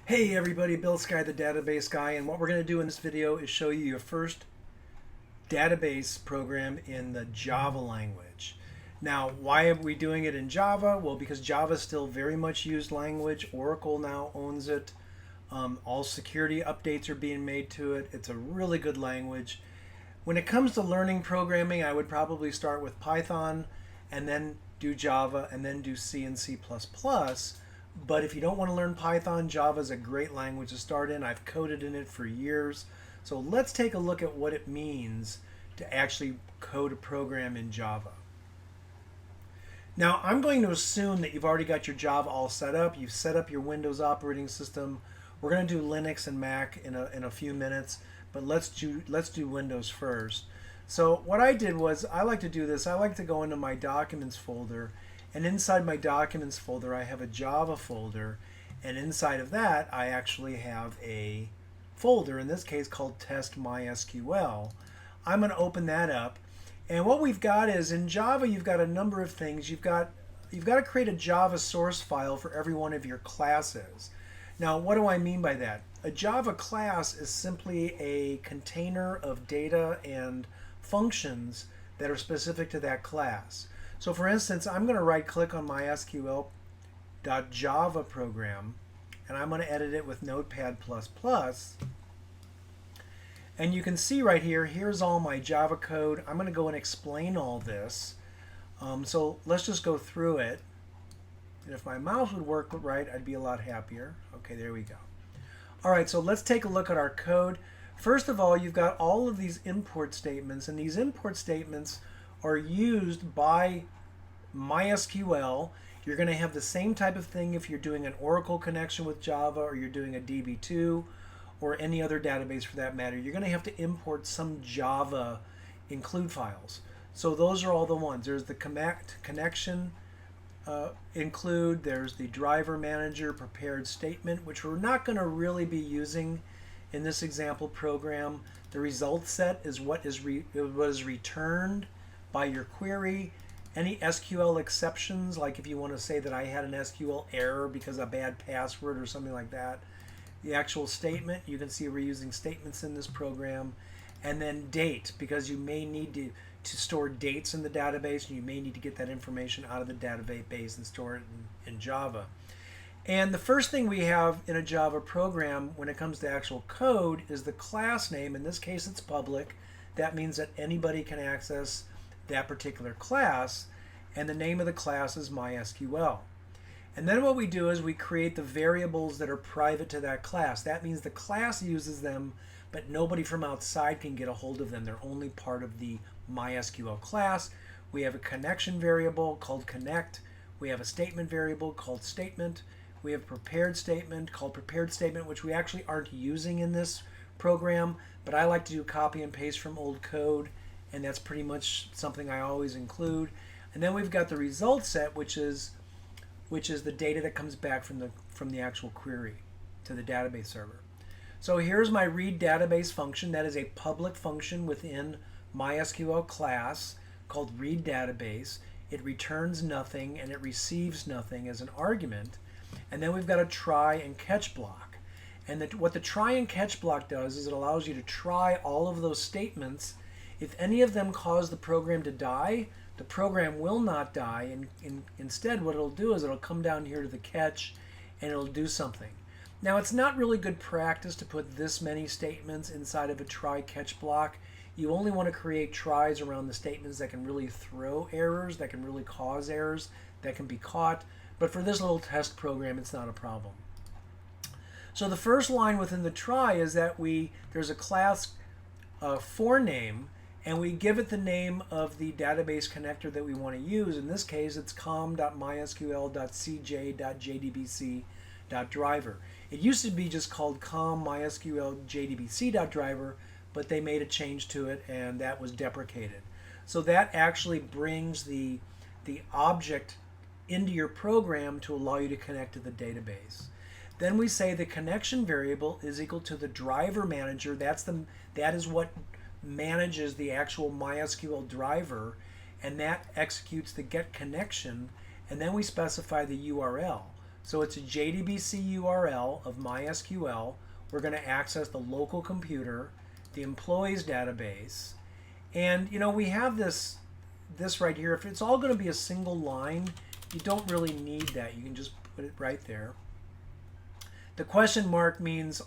Hey everybody, Bill Sky, the database guy, and what we're going to do in this video is show you your first database program in the Java language. Now, why are we doing it in Java? Well, because Java is still very much used language. Oracle now owns it. All security updates are being made to it. It's a really good language. When it comes to learning programming, I would probably start with Python and then do Java and then do C and C++. But if you don't want to learn Python, Java is a great language to start in. I've coded in it for years. So let's take a look at what it means to actually code a program in Java. Now, I'm going to assume that you've already got your Java all set up. You've set up your Windows operating system. We're going to do Linux and Mac in a few minutes, but let's do Windows first. So what I did was, I like to do this. I like to go into my Documents folder, and inside my Documents folder, I have a Java folder, and inside of that, I actually have a folder, in this case called Test MySQL. I'm going to open that up, and what we've got is, in Java, you've got a number of things. You've got to create a Java source file for every one of your classes. Now, what do I mean by that? A Java class is simply a container of data and functions that are specific to that class. So for instance, I'm going to right click on my SQL.java program, and I'm going to edit it with Notepad++. And you can see right here, here's all my Java code. I'm going to go and explain all this. So let's just go through it. And if my mouse would work right, I'd be a lot happier. Okay, there we go. All right, so let's take a look at our code. First of all, you've got all of these import statements, and these import statements are used by MySQL. You're going to have the same type of thing if you're doing an Oracle connection with Java, or you're doing a DB2, or any other database for that matter. You're going to have to import some Java include files. So those are all the ones. There's the connection include, there's the driver manager prepared statement, which we're not going to really be using in this example program. The result set is what is returned by your query. Any SQL exceptions, like if you want to say that I had an SQL error because of a bad password or something like that. The actual statement, you can see we're using statements in this program. And then date, because you may need to store dates in the database, and you may need to get that information out of the database and store it in Java. And the first thing we have in a Java program when it comes to actual code is the class name. In this case, it's public. That means that anybody can access that particular class, and the name of the class is MySQL. And then what we do is we create the variables that are private to that class. That means the class uses them, but nobody from outside can get a hold of them. They're only part of the MySQL class. We have a connection variable called connect. We have a statement variable called statement. We have a prepared statement called prepared statement, which we actually aren't using in this program, but I like to do copy and paste from old code, and that's pretty much something I always include. And then we've got the result set, which is the data that comes back from the actual query to the database server. So here's my read database function. That is a public function within MySQL class called read database. It returns nothing and it receives nothing as an argument. And then we've got a try and catch block. And what the try and catch block does is it allows you to try all of those statements. If any of them cause the program to die, the program will not die. And instead, what it'll do is it'll come down here to the catch and it'll do something. Now, it's not really good practice to put this many statements inside of a try-catch block. You only want to create tries around the statements that can really throw errors, that can really cause errors, that can be caught. But for this little test program, it's not a problem. So the first line within the try is that there's a class for name, and we give it the name of the database connector that we want to use. In this case, it's com.mysql.cj.jdbc.driver. It used to be just called com.mysql.jdbc.driver, but they made a change to it, and that was deprecated. So that actually brings the object into your program to allow you to connect to the database. Then we say the connection variable is equal to the driver manager. That is what manages the actual MySQL driver, and that executes the get connection, and then we specify the URL. So it's a JDBC URL of MySQL. We're going to access the local computer, the employees database, and we have this right here. If it's all going to be a single line, you don't really need that. You can just put it right there. The question mark means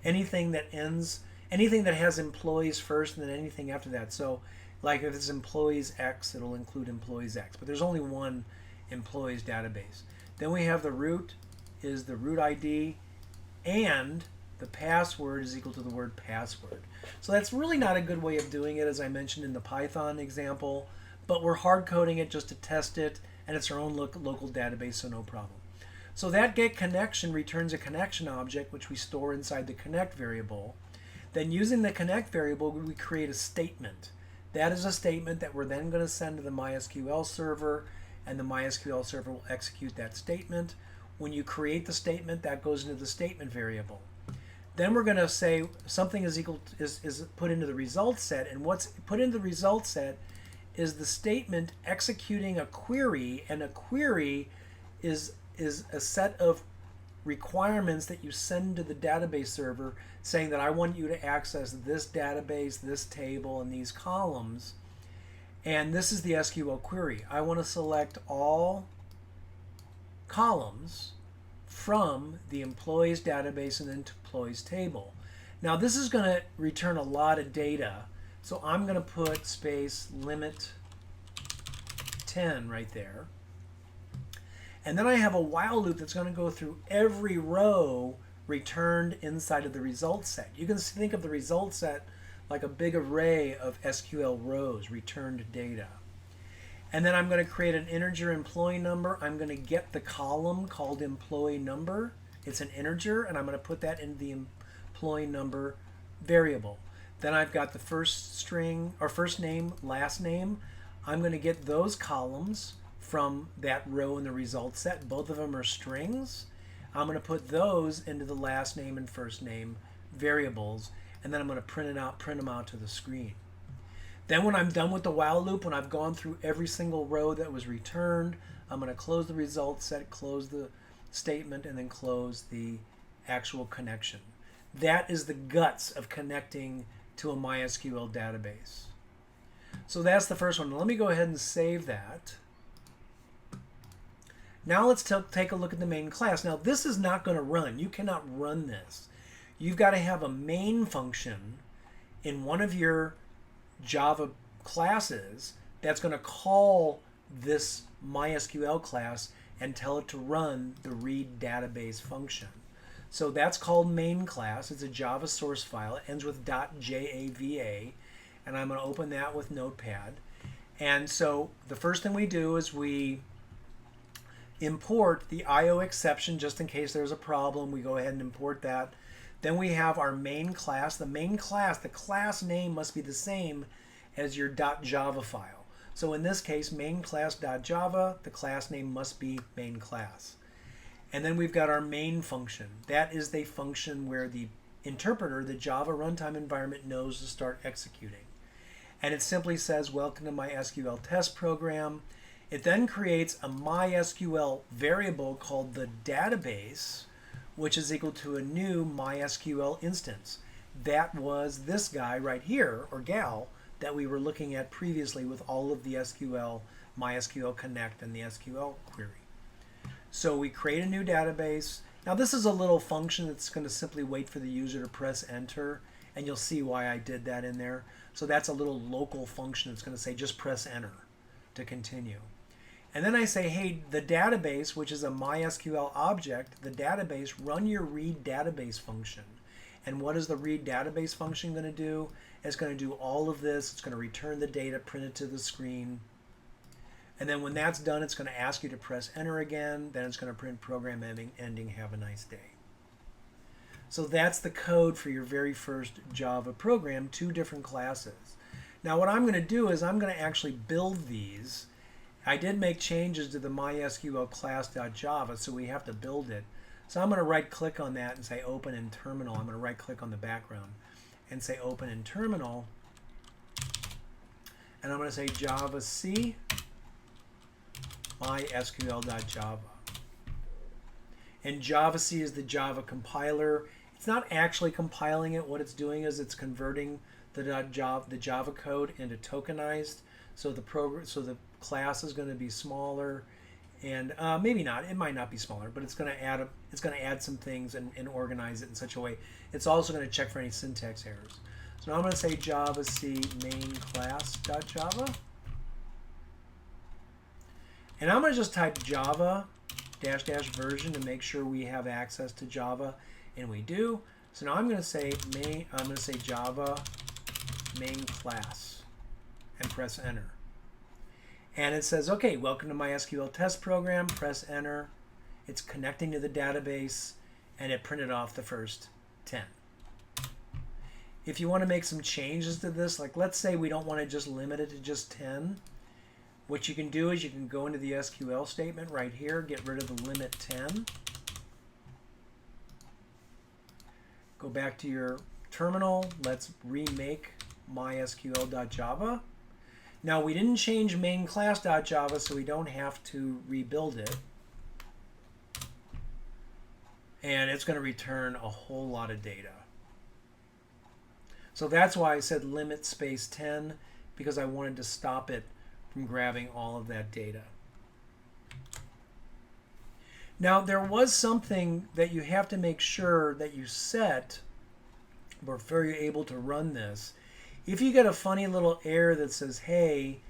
anything that has employees first and then anything after that. So like if it's employees X, it'll include employees X, but there's only one employees database. Then we have the root is the root ID, and the password is equal to the word password. So that's really not a good way of doing it, as I mentioned in the Python example, but we're hard coding it just to test it, and it's our own local database, so no problem. So that get connection returns a connection object, which we store inside the connect variable. Then using the connect variable, we create a statement. That is a statement that we're then going to send to the MySQL server, and the MySQL server will execute that statement. When you create the statement, that goes into the statement variable. Then we're going to say something is put into the result set, and what's put into the result set is the statement executing a query, and a query is a set of requirements that you send to the database server saying that I want you to access this database, this table, and these columns. And this is the SQL query. I want to select all columns from the employees database and then to employees table. Now this is going to return a lot of data, so I'm going to put space limit 10 right there. And then I have a while loop that's going to go through every row returned inside of the result set. You can think of the result set like a big array of SQL rows, returned data. And then I'm going to create an integer employee number. I'm going to get the column called employee number. It's an integer, and I'm going to put that into the employee number variable. Then I've got the first string, or first name, last name. I'm going to get those columns from that row in the result set. Both of them are strings. I'm going to put those into the last name and first name variables, and then I'm going to print them out to the screen. Then when I'm done with the while loop, when I've gone through every single row that was returned, I'm going to close the result set, close the statement, and then close the actual connection. That is the guts of connecting to a MySQL database. So that's the first one. Let me go ahead and save that. Now let's take a look at the main class. Now this is not going to run. You cannot run this. You've got to have a main function in one of your Java classes that's going to call this MySQL class and tell it to run the read database function. So that's called main class. It's a Java source file. It ends with .java, and I'm going to open that with Notepad. And so the first thing we do is we import the IO exception just in case there's a problem. We go ahead and import that. Then we have our main class. The main class, the class name must be the same as your .java file. So in this case, main class.java, the class name must be main class. And then we've got our main function. That is the function where the interpreter, the Java runtime environment, knows to start executing. And it simply says, welcome to my SQL test program. It then creates a MySQL variable called the database, which is equal to a new MySQL instance. That was this guy right here, or gal, that we were looking at previously with all of the SQL, MySQL Connect, and the SQL query. So we create a new database. Now this is a little function that's going to simply wait for the user to press enter, and you'll see why I did that in there. So that's a little local function that's going to say just press enter to continue. And then I say, hey, the database, which is a MySQL object, the database, run your read database function. And what is the read database function going to do? It's going to do all of this. It's going to return the data, print it to the screen. And then when that's done, it's going to ask you to press enter again. Then it's going to print program ending, have a nice day. So that's the code for your very first Java program, 2 different classes. Now what I'm going to do is I'm going to actually build these. I did make changes to the MySQL class.java, so we have to build it. So I'm going to right click on that and say open in terminal. I'm going to right click on the background and say open in terminal. And I'm going to say Java C MySQL.java. And javac is the Java compiler. It's not actually compiling it. What it's doing is it's converting the Java code into tokenized. So the class is going to be smaller, and maybe not. It might not be smaller, but it's going to add some things and organize it in such a way. It's also going to check for any syntax errors. So now I'm going to say javac main class.java, and I'm going to just type Java -- version to make sure we have access to Java, and we do. So now I'm going to say Java main class and press enter. And it says, okay, welcome to MySQL test program. Press enter. It's connecting to the database, and it printed off the first 10. If you want to make some changes to this, like let's say we don't want to just limit it to just 10, what you can do is you can go into the SQL statement right here, get rid of the limit 10. Go back to your terminal. Let's remake mysql.java. Now we didn't change main class.java, so we don't have to rebuild it. And it's going to return a whole lot of data. So that's why I said limit space 10, because I wanted to stop it from grabbing all of that data. Now, there was something that you have to make sure that you set before you're able to run this. If you get a funny little error that says, hey,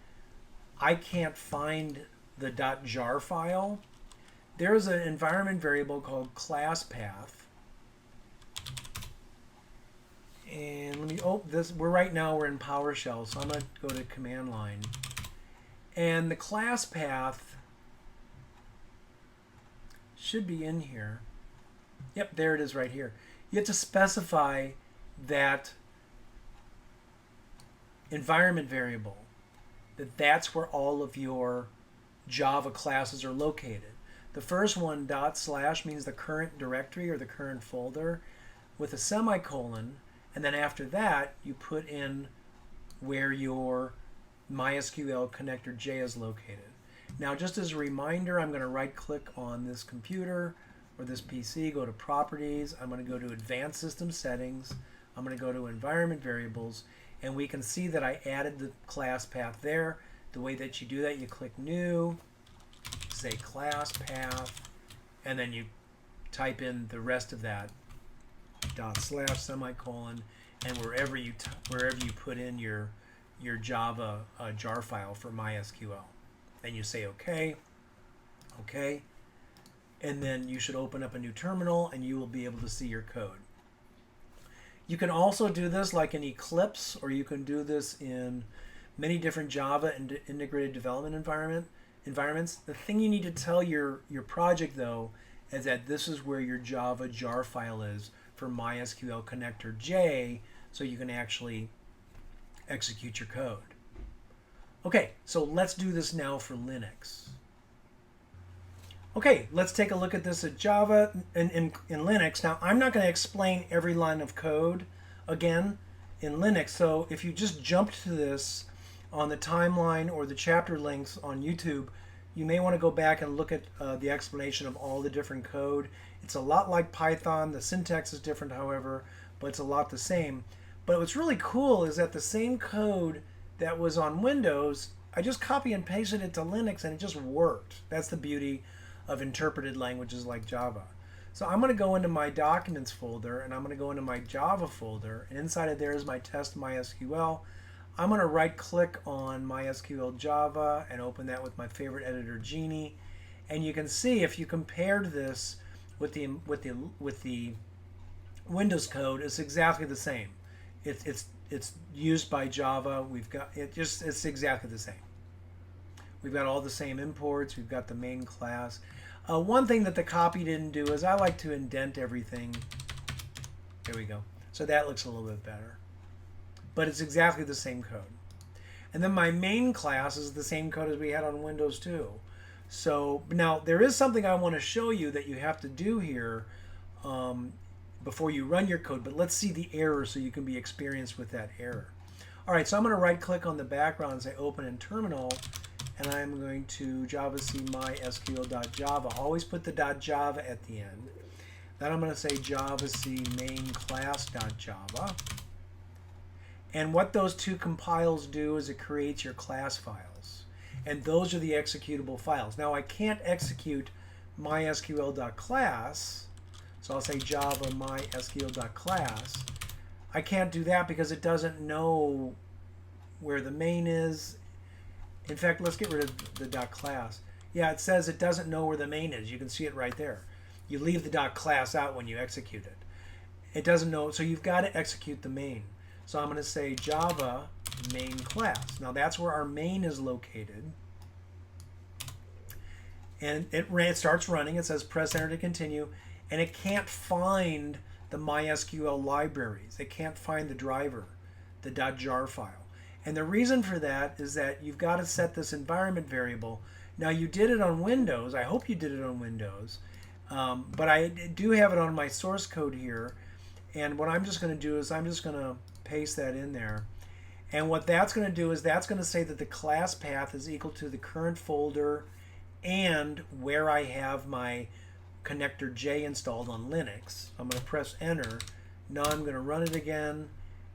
I can't find the .jar file, there's an environment variable called class path. And let me, right now we're in PowerShell, so I'm going to go to command line. And the class path should be in here. Yep, there it is right here. You have to specify that environment variable, that's where all of your Java classes are located. The first one, / means the current directory or the current folder with a semicolon, and then after that you put in where your MySQL connector J is located. Now, just as a reminder, I'm going to right click on this computer or this PC, go to Properties, I'm going to go to Advanced System Settings, I'm going to go to Environment Variables, and we can see that I added the class path there. The way that you do that, you click New, say class path, and then you type in the rest of that, / semicolon, and wherever you put in your Java jar file for MySQL. And you say OK, OK, and then you should open up a new terminal and you will be able to see your code. You can also do this like in Eclipse, or you can do this in many different Java and integrated development environments. The thing you need to tell your project, though, is that this is where your Java jar file is for MySQL connector J, so you can actually execute your code. Okay, so let's do this now for Linux. Okay, let's take a look at this at Java in Linux. Now, I'm not going to explain every line of code again in Linux, so if you just jumped to this on the timeline or the chapter links on YouTube, you may want to go back and look at the explanation of all the different code. It's a lot like Python. The syntax is different, however, but it's a lot the same. But what's really cool is that the same code that was on Windows, I just copy and pasted it to Linux and it just worked. That's the beauty of interpreted languages like Java. So I'm going to go into my Documents folder, and I'm going to go into my Java folder, and inside of there is my test MySQL. I'm going to right click on MySQL Java and open that with my favorite editor, Genie. And you can see if you compared this with the Windows code, it's exactly the same. It's used by Java. It's exactly the same. We've got all the same imports. We've got the main class. One thing that the copy didn't do is I like to indent everything. There we go. So that looks a little bit better. But it's exactly the same code. And then my main class is the same code as we had on Windows 2. So now there is something I want to show you that you have to do here before you run your code. But let's see the error so you can be experienced with that error. All right, so I'm going to right click on the background and say Open in Terminal. and I'm going to javac mysql.java. Always put the .java at the end. Then I'm going to say javac main class.java. And what those two compiles do is it creates your class files. And those are the executable files. Now I can't execute mysql.class, so I'll say java mysql.class. I can't do that because it doesn't know where the main is. In fact, let's get rid of the .class. Yeah, it says it doesn't know where the main is. You can see it right there. You leave the .class out when you execute it. It doesn't know, so you've got to execute the main. So I'm going to say java main class. Now that's where our main is located. And it starts running. It says press enter to continue. And it can't find the MySQL libraries. It can't find the driver, the .jar file. And the reason for that is that you've got to set this environment variable. Now you did it on Windows. I hope you did it on Windows. But I do have it on my source code here. And what I'm just going to do is I'm just going to paste that in there. And what that's going to do is that's going to say that the class path is equal to the current folder and where I have my connector J installed on Linux. I'm going to press enter. Now I'm going to run it again.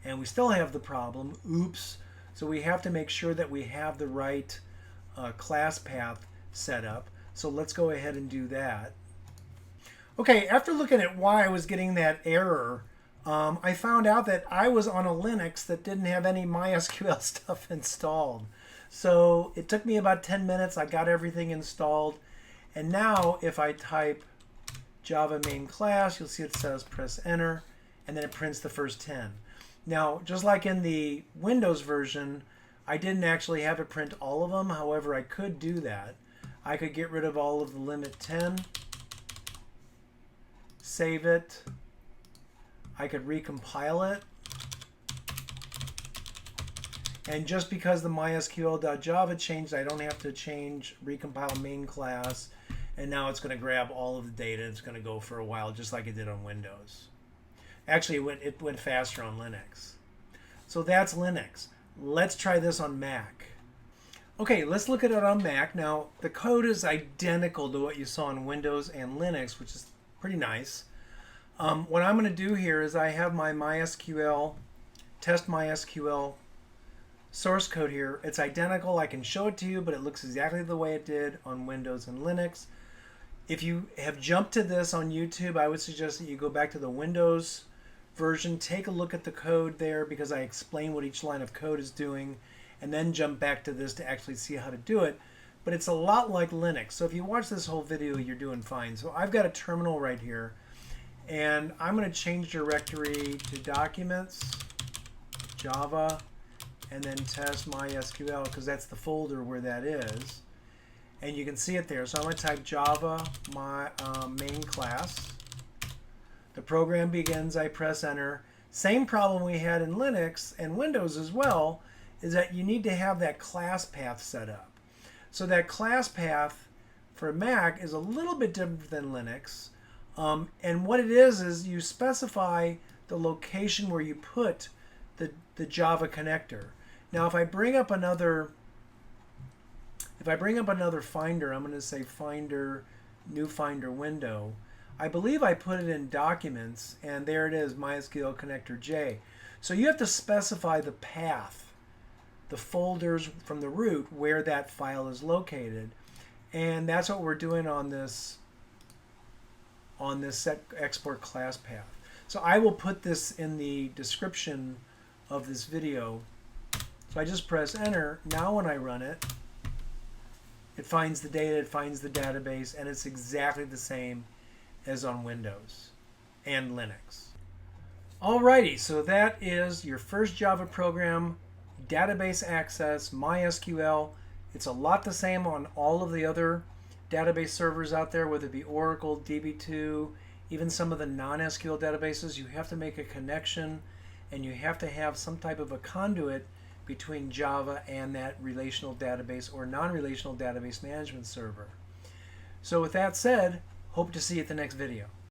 And we still have the problem. Oops. So we have to make sure that we have the right class path set up. So let's go ahead and do that. Okay, after looking at why I was getting that error, I found out that I was on a Linux that didn't have any MySQL stuff installed. So it took me about 10 minutes. I got everything installed. And now if I type Java main class, you'll see it says press enter, and then it prints the first 10. Now, just like in the Windows version, I didn't actually have it print all of them. However, I could do that. I could get rid of all of the limit 10, save it. I could recompile it. And just because the mysql.java changed, I don't have to change recompile main class. And now it's going to grab all of the data. It's going to go for a while, just like it did on Windows. Actually, it went faster on Linux. So that's Linux. Let's try this on Mac. Okay, let's look at it on Mac. Now, the code is identical to what you saw on Windows and Linux, which is pretty nice. What I'm going to do here is I have my MySQL, test MySQL source code here. It's identical. I can show it to you, but it looks exactly the way it did on Windows and Linux. If you have jumped to this on YouTube, I would suggest that you go back to the Windows version, take a look at the code there because I explain what each line of code is doing, and then jump back to this to actually see how to do it. But it's a lot like Linux. So if you watch this whole video, you're doing fine. So I've got a terminal right here, and I'm going to change directory to documents, Java, and then test MySQL because that's the folder where that is. And you can see it there. So I'm going to type Java main class. The program begins, I press enter. Same problem we had in Linux and Windows as well, is that you need to have that class path set up. So that class path for Mac is a little bit different than Linux. And what it is you specify the location where you put the Java connector. Now if I bring up another Finder, I'm going to say Finder, new Finder window. I believe I put it in Documents, and there it is, MySQL connector J. So you have to specify the path, the folders from the root where that file is located, and that's what we're doing on this set export class path. So I will put this in the description of this video. So I just press enter. Now when I run it, it finds the data, it finds the database, and it's exactly the same as on Windows and Linux. Alrighty, so that is your first Java program, database access, MySQL. It's a lot the same on all of the other database servers out there, whether it be Oracle, DB2, even some of the non-SQL databases. You have to make a connection, and you have to have some type of a conduit between Java and that relational database or non-relational database management server. So with that said, hope to see you at the next video.